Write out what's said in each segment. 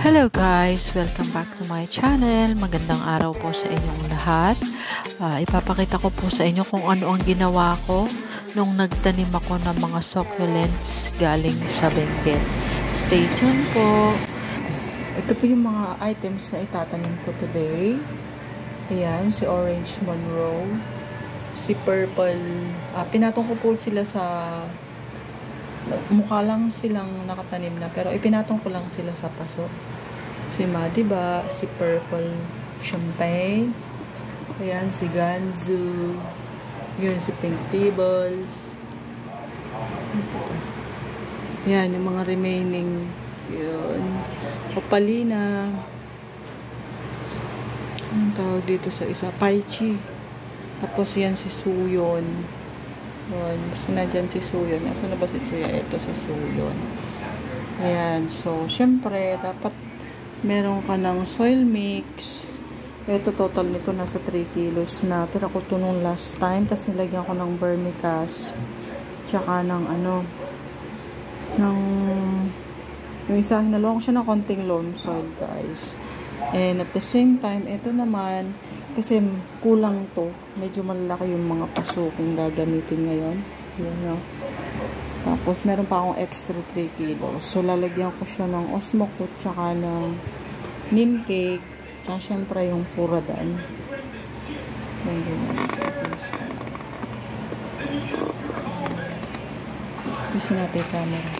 Hello guys! Welcome back to my channel. Magandang araw po sa inyong lahat. Ipapakita ko po sa inyo kung ano ang ginawa ko nung nagtanim ako ng mga succulents galing sa Benguet. Stay tuned po! Ito po yung mga items na itatanim ko today. Ayan, si Orange Monroe, si Purple. Pinatong ko po sila sa... Mukha lang silang nakatanim na, pero ipinatong ko lang sila sa paso. Si Madiba, si Purple Champagne, ayan, si Ganzu, yun, si Pink Peebles. Yan, yung mga remaining, yun, Opalina. Anong tawag dito sa isa? Paichi. Tapos yan si Suyon. Yun, sinadyan si Suyon. Ito na ba si Suyon? Ito si Suyon. Ayan, so, syempre, dapat meron ka ng soil mix. Ito, total nito nasa 3 kilos na. Tira ko ito nung last time. Tapos nilagyan ko ng vermicast. Tsaka ng ano, yung isa, hinalawang siya ng konting loam soil, guys. And at the same time, ito naman, kasi kulang to. Medyo malaki yung mga paso kung gagamitin ngayon. Yun, no? Tapos, meron pa akong extra 3 kilos. So, lalagyan ko siya ng Osmocote, tsaka ng neem cake, tsaka syempre yung Furadan. Yan, ganyan. Kasi natin yung camera.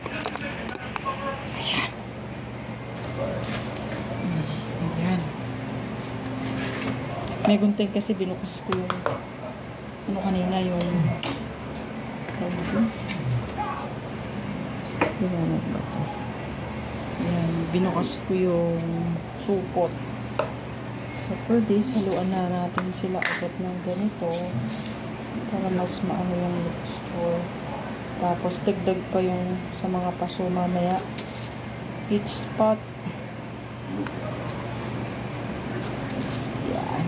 Ayan. Ayan. May gunting kasi binukas ko yung ano kanina yung ayan, binukas ko yung supot. So for this, haluan na natin sila agad ng ganito para mas maano yung mixture. Tapos dagdag pa yung sa mga paso mamaya. Each spot. Yan.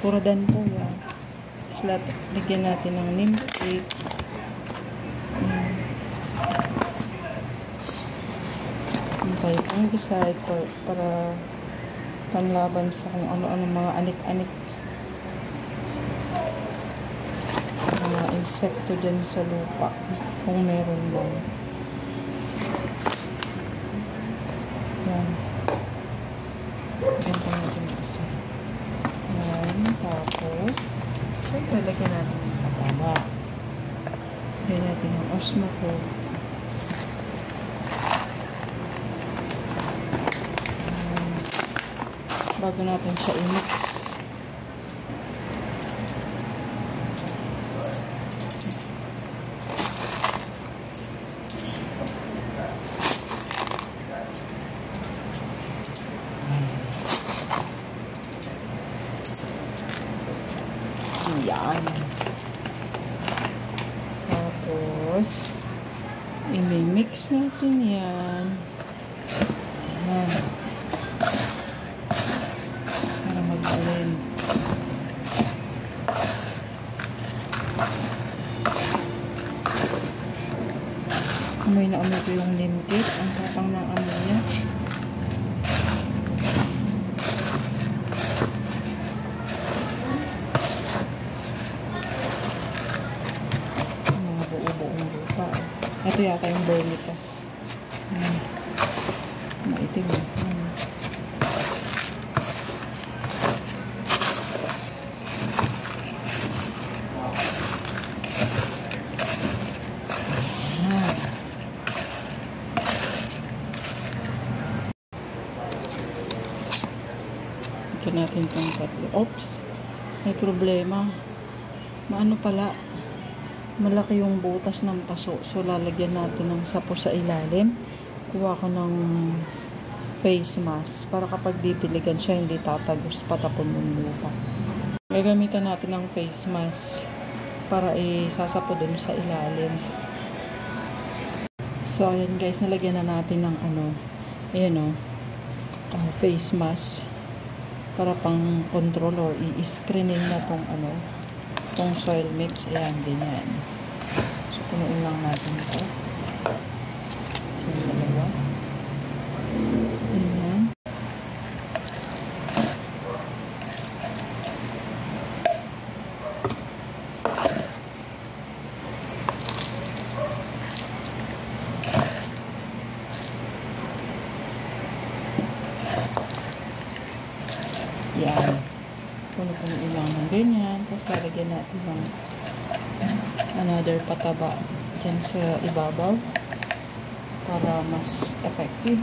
Furadan po yan. Tapos lagyan natin ng neem cake. Okay, fungicide para panlaban sa kung ano-ano mga anik-anik. Mga insekto dyan sa lupa. Kung meron lang. Yan. Yan pa natin isa. Yan. Tapos, siyempre, lagyan natin ng pataba. Lagyan natin ng Osmocote. Bago natin siya i-mix. Yan. Tapos, i-mix natin yan. Yan. Para mag-blend. Amoy na amoy ko yung neem cake. Ang tapang ng amoy niya. Ito yata yung vermicast. Maitim. Ito natin itong tatlo. Oops! May problema. Maano pala? Malaki yung butas ng paso. So, lalagyan natin ng sapo sa ilalim. Kuha ko ng face mask para kapag ditiligan siya, hindi tatagos patapon yung lupa. Gagamitan natin ng face mask para isasapo dun sa ilalim. So, ayan guys, nalagyan na natin ng ano, ayan face mask para pang control or i-screening na tong ano, tong soil mix. Ayan, ganyan. So, Punuin lang natin ito. Yung dalawa. Ayan. Yan. Puno-punuin lang ng ganyan. Tapos lalagyan natin ng another pataba dyan sa ibabaw para mas effective.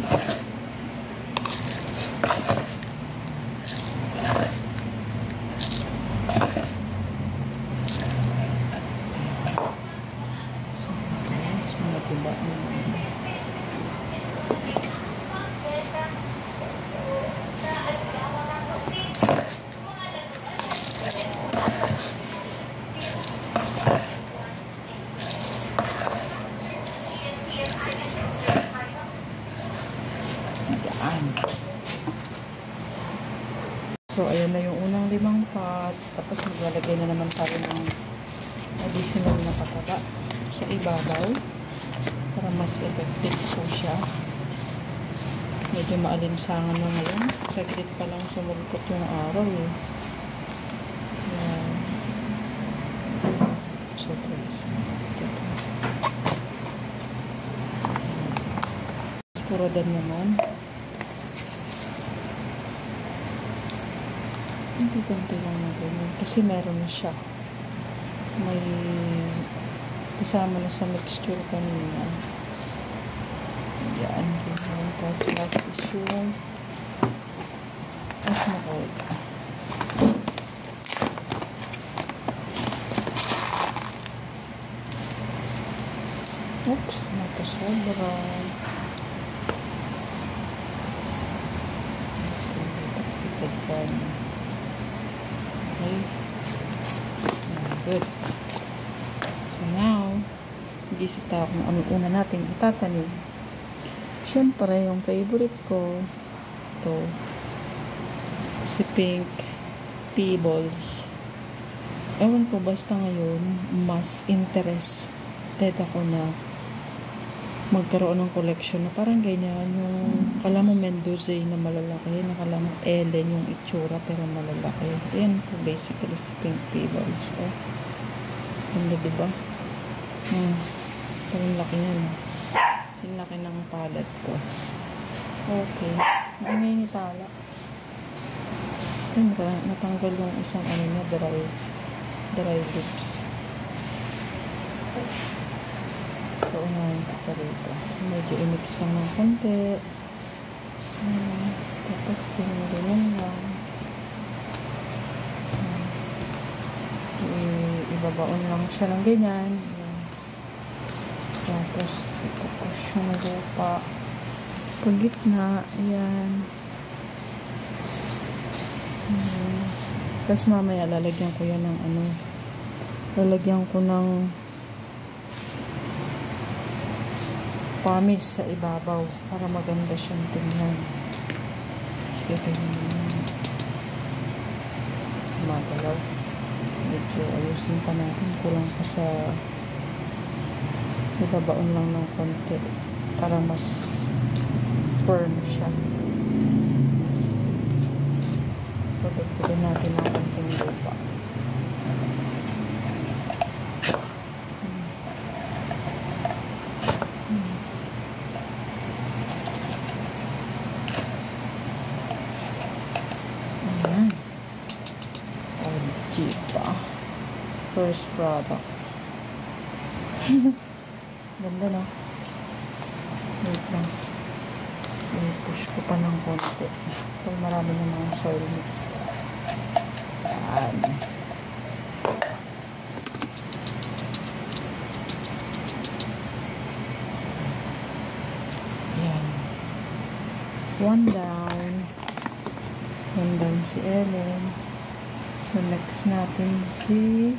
So, matiba So, ayan na yung unang 5 pots. Tapos, maglalagay na naman tayo ng additional na pataba sa ibabaw para mas effective po siya. Medyo maalinsangan na ngayon. Saglit pa lang sumulpot yung araw eh. Ayan. So, please. Puradan naman. Hindi ganito lang na ganyan. Kasi meron na siya. May kasama na sa mixture kanina. Yan. Ganyan. Tapos last is yung asmakol. Oops. Nakasobra. Okay. Good. So now, mag-isip tayo kung ano una natin itatanim. Siyempre, yung favorite ko, ito, si Pink Pebbles. Ewan ko, basta ngayon, mas interested ako na magkaroon ng collection na parang ganyan, yung kala mo Mendoza na malalaki, nakala mo Ellen yung itsura pero malalaki. Yan po basically si Pink Pebbles. Oh. Ganda diba? Parang laki yan. Yung laki ng palad ko. Okay. Ingay ni Tala. Yan ka, natanggal yung isang ano niya, dry lips. So, unahin ko pa rito. Medyo i-mix lang ng konti. Tapos, ganyan lang. Ibabaon lang siya ng ganyan. Tapos, ipupush yung lupa. Pag gitna, ayan. Tapos, mamaya, lalagyan ko yan ng ano. Lalagyan ko ng pamis sa ibabaw para maganda siyang tingnan. Sige, ganyan. Magalaw. Medyo ayusin pa natin. Kulang pa sa ibabaon lang ng konti para mas firm siya. Pagpagpagin natin ang konting lupa. First product. Ganda na. Wait lang. I-push ko pa ng konti. Kung marami na mga soil mix. Yan. Yan. One down. One down si Ellen. So, next natin si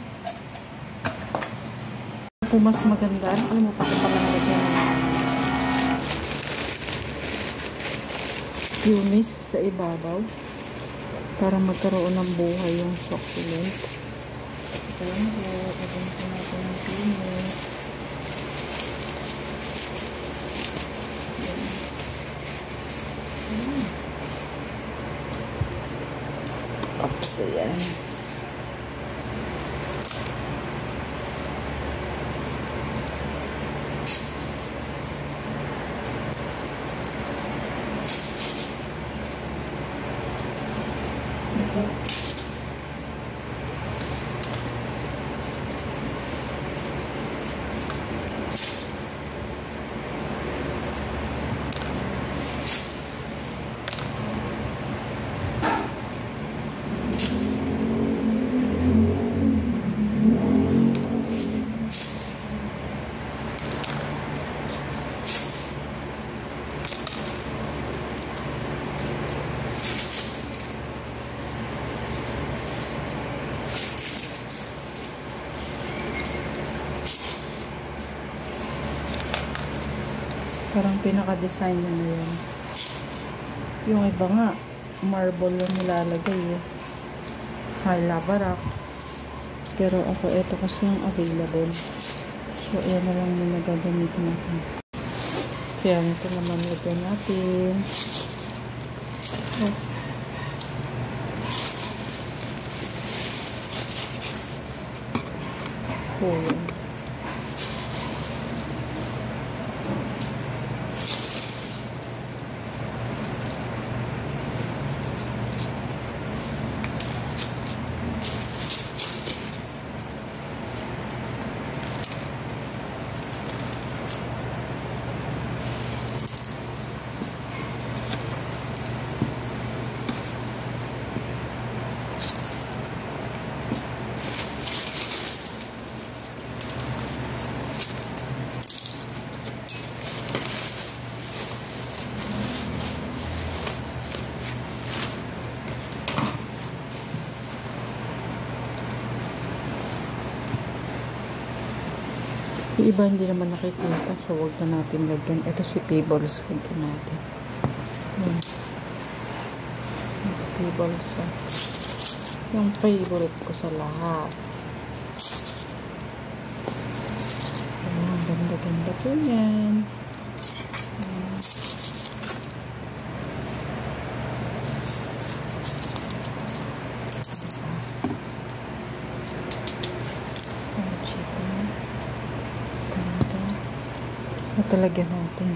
po mas maganda. Ano mo pa ko palang lagyan pumice sa ibabaw para magkaroon ng buhay yung succulent. So, lagyan po natin ng pumice. Oops, ayan. Parang pinaka-design na yun. Yung iba nga, marble lang nilalagay eh. Sa lava rock. Pero ako, ito kasi yung available. So, ayan na lang yung nagagamitin natin. So, yan. Ito naman ito natin. Oh. So, yan. Yung iba hindi naman nakikita, so huwag na natin lagyan. Ito si Pebbles, lagyan natin. Si Pebbles, yung favorite ko sa lahat. Ayan, ganda-ganda po yan. Talaga natin.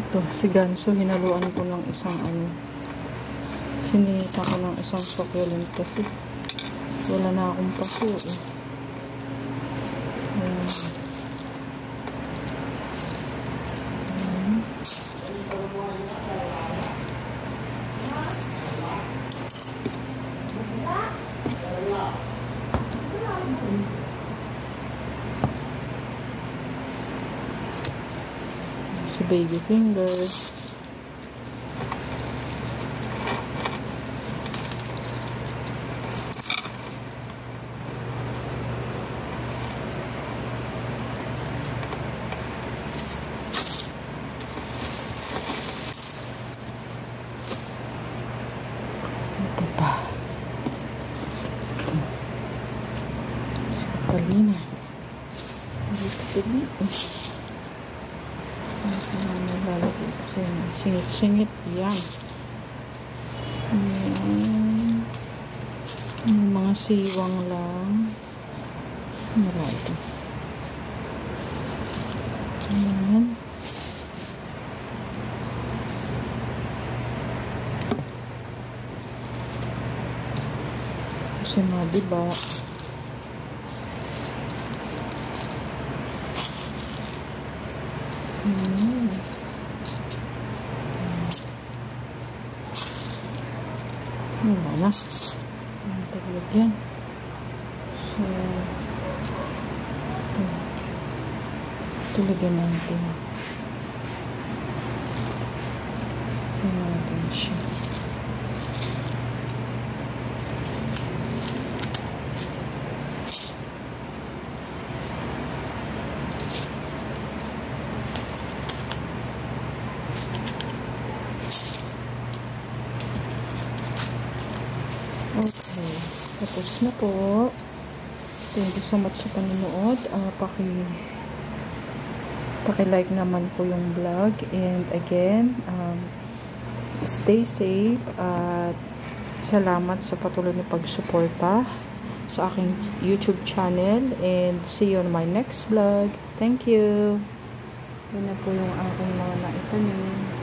Ito, si Ganso, hinaluan ko ng isang sinita ko ng isang succulent kasi wala na akong paso eh. Si baby fingers. Ito pa. Sa palina. Dito. Singit-singit yan. Mga siwang lang. Marami. Ayan. Kasi diba wala na. Ang taglog yan. So, ito lagyan natin. Tapos na po. Thank you so much sa panonood. Paki-like naman po yung vlog. And again, stay safe at salamat sa patuloy na pagsuporta sa aking YouTube channel. And see you on my next vlog. Thank you. Yan na po yung aking mga naitanim.